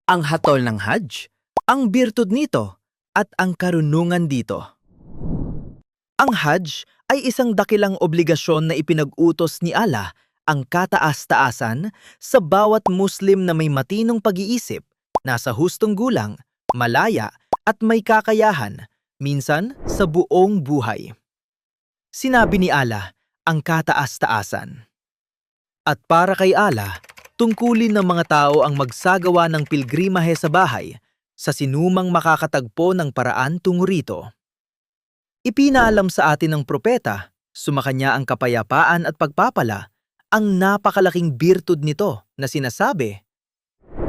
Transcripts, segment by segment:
ang hatol ng Hajj, ang birtud nito, at ang karunungan dito. Ang Hajj ay isang dakilang obligasyon na ipinag-utos ni Allah, ang kataas-taasan, sa bawat Muslim na may matinong pag-iisip, nasa hustong gulang, malaya, at may kakayahan, minsan sa buong buhay. Sinabi ni Allah, ang kataas-taasan. At para kay Allah, tungkulin ng mga tao ang magsagawa ng pilgrimahe sa bahay sa sinumang makakatagpo ng paraan tungo rito. Ipinaalam sa atin ng propeta, sumakanya ang kapayapaan at pagpapala, ang napakalaking birtud nito na sinasabi,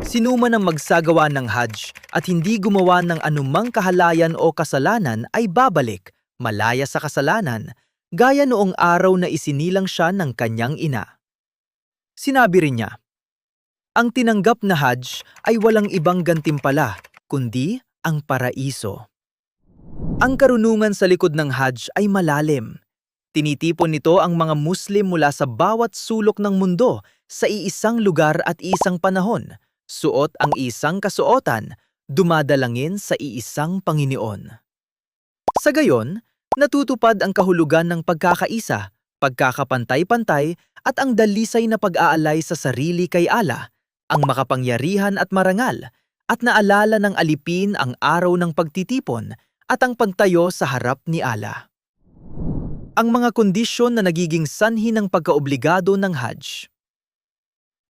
sinuman ang magsagawa ng Hajj at hindi gumawa ng anumang kahalayan o kasalanan ay babalik, malaya sa kasalanan, gaya noong araw na isinilang siya ng kanyang ina. Sinabi rin niya, ang tinanggap na Hajj ay walang ibang gantimpala, kundi ang paraiso. Ang karunungan sa likod ng Hajj ay malalim. Tinitipon nito ang mga Muslim mula sa bawat sulok ng mundo sa iisang lugar at isang panahon, suot ang isang kasuotan, dumadalangin sa iisang Panginoon. Sa gayon, natutupad ang kahulugan ng pagkakaisa, pagkakapantay-pantay at ang dalisay na pag-aalay sa sarili kay Allah, ang makapangyarihan at marangal, at naalala ng alipin ang araw ng pagtitipon at ang pagtayo sa harap ni Allah. Ang mga kondisyon na nagiging sanhi ng pagkaobligado ng Hajj.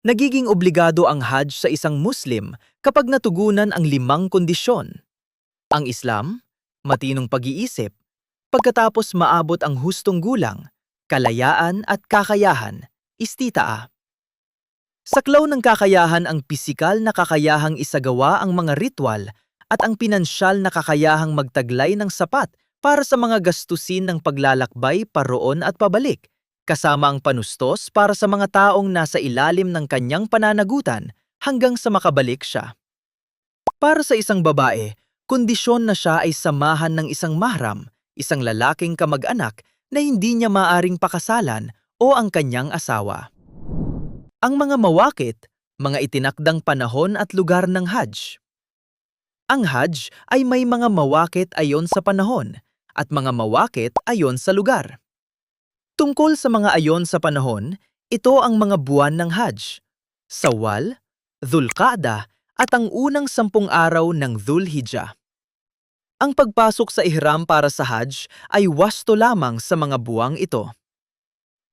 Nagiging obligado ang Hajj sa isang Muslim kapag natugunan ang 5 kondisyon. Ang Islam, matinong pag-iisip, pagkatapos maabot ang hustong gulang, kalayaan at kakayahan, istitaa. Saklaw ng kakayahan ang pisikal na kakayahang isagawa ang mga ritual at ang pinansyal na kakayahang magtaglay ng sapat para sa mga gastusin ng paglalakbay paroon at pabalik, kasama ang panustos para sa mga taong nasa ilalim ng kanyang pananagutan hanggang sa makabalik siya. Para sa isang babae, kondisyon na siya ay samahan ng isang mahram, isang lalaking kamag-anak na hindi niya maaring pakasalan o ang kanyang asawa. Ang mga mawakit, mga itinakdang panahon at lugar ng Hajj. Ang Hajj ay may mga mawakit ayon sa panahon at mga mawakit ayon sa lugar. Tungkol sa mga ayon sa panahon, ito ang mga buwan ng Hajj, Sawal, Dhul-Qa'dah at ang unang 10 araw ng Dhul-Hijjah. Ang pagpasok sa ihram para sa Hajj ay wasto lamang sa mga buwang ito.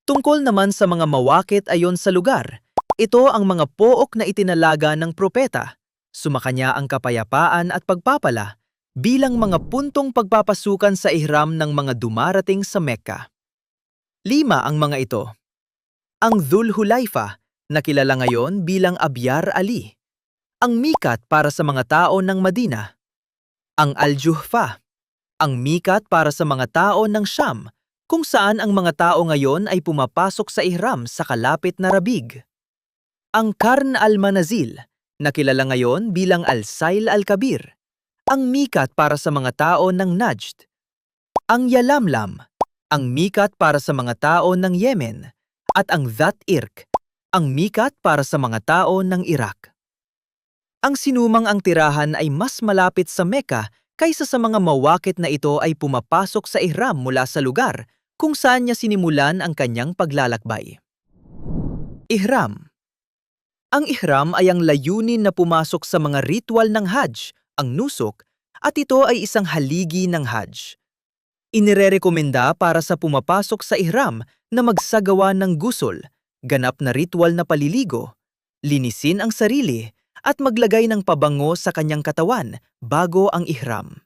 Tungkol naman sa mga mawakit ayon sa lugar, ito ang mga pook na itinalaga ng propeta, sumakanya ang kapayapaan at pagpapala bilang mga puntong pagpapasukan sa ihram ng mga dumarating sa Mecca. 5 ang mga ito. Ang Dhul Hulaifa, na kilala ngayon bilang Abyar Ali. Ang Mikat para sa mga tao ng Madina. Ang Al-Juhfa, ang Mikat para sa mga tao ng Sham, kung saan ang mga tao ngayon ay pumapasok sa ihram sa kalapit na Rabig. Ang Qarn al-Manazil, na kilala ngayon bilang Al-Sail al-Kabir. Ang Mikat para sa mga tao ng Najd. Ang Yalamlam, ang Mikat para sa mga tao ng Yemen. At ang Dhat Irq, ang Mikat para sa mga tao ng Iraq. Ang sinumang ang tirahan ay mas malapit sa Mecca kaysa sa mga mawakit na ito ay pumapasok sa ihram mula sa lugar kung saan niya sinimulan ang kanyang paglalakbay. Ihram. Ang ihram ay ang layunin na pumasok sa mga ritual ng Hajj, ang nusuk, at ito ay isang haligi ng Hajj. Inirerekomenda para sa pumapasok sa ihram na magsagawa ng gusul, ganap na ritual na paliligo, linisin ang sarili, at maglagay ng pabango sa kanyang katawan bago ang ihram.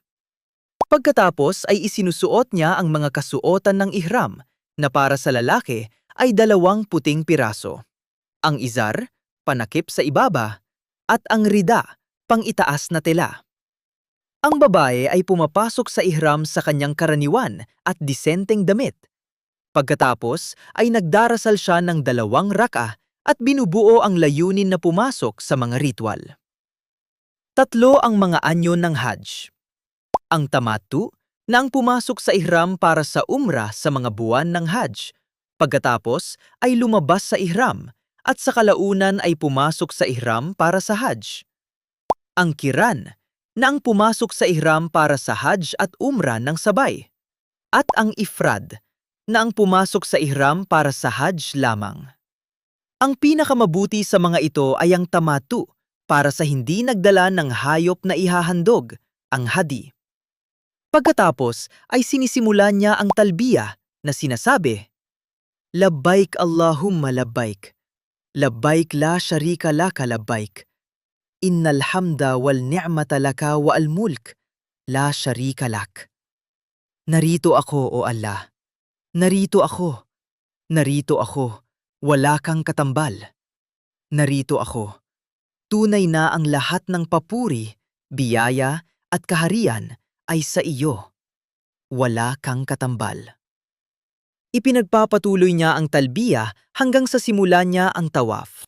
Pagkatapos ay isinusuot niya ang mga kasuotan ng ihram na para sa lalaki ay 2 puting piraso. Ang izar, panakip sa ibaba, at ang rida, pang-itaas na tela. Ang babae ay pumapasok sa ihram sa kanyang karaniwan at disenteng damit. Pagkatapos ay nagdarasal siya ng 2 rak'ah at binubuo ang layunin na pumasok sa mga ritual. 3 ang mga anyo ng Hajj. Ang tamattu, na ang pumasok sa ihram para sa umrah sa mga buwan ng Hajj. Pagkatapos ay lumabas sa ihram at sa kalaunan ay pumasok sa ihram para sa Hajj. Ang Qiran, na ang pumasok sa ihram para sa Hajj at Umrah ng sabay. At ang Ifrad, na ang pumasok sa ihram para sa Hajj lamang. Ang pinakamabuti sa mga ito ay ang tamatu para sa hindi nagdala ng hayop na ihahandog, ang hadi. Pagkatapos ay sinisimula niya ang talbiyah na sinasabi, Labbaik Allahumma labbaik. Labbaik la sharika laka labbaik. Innal hamda wal ni'mata laka wa al mulk. La sharika lak. Narito ako, O Allah. Narito ako. Narito ako. Wala kang katambal. Narito ako. Tunay na ang lahat ng papuri, biyaya at kaharian ay sa iyo. Wala kang katambal. Ipinagpapatuloy niya ang talbiyah hanggang sa simula niya ang tawaf.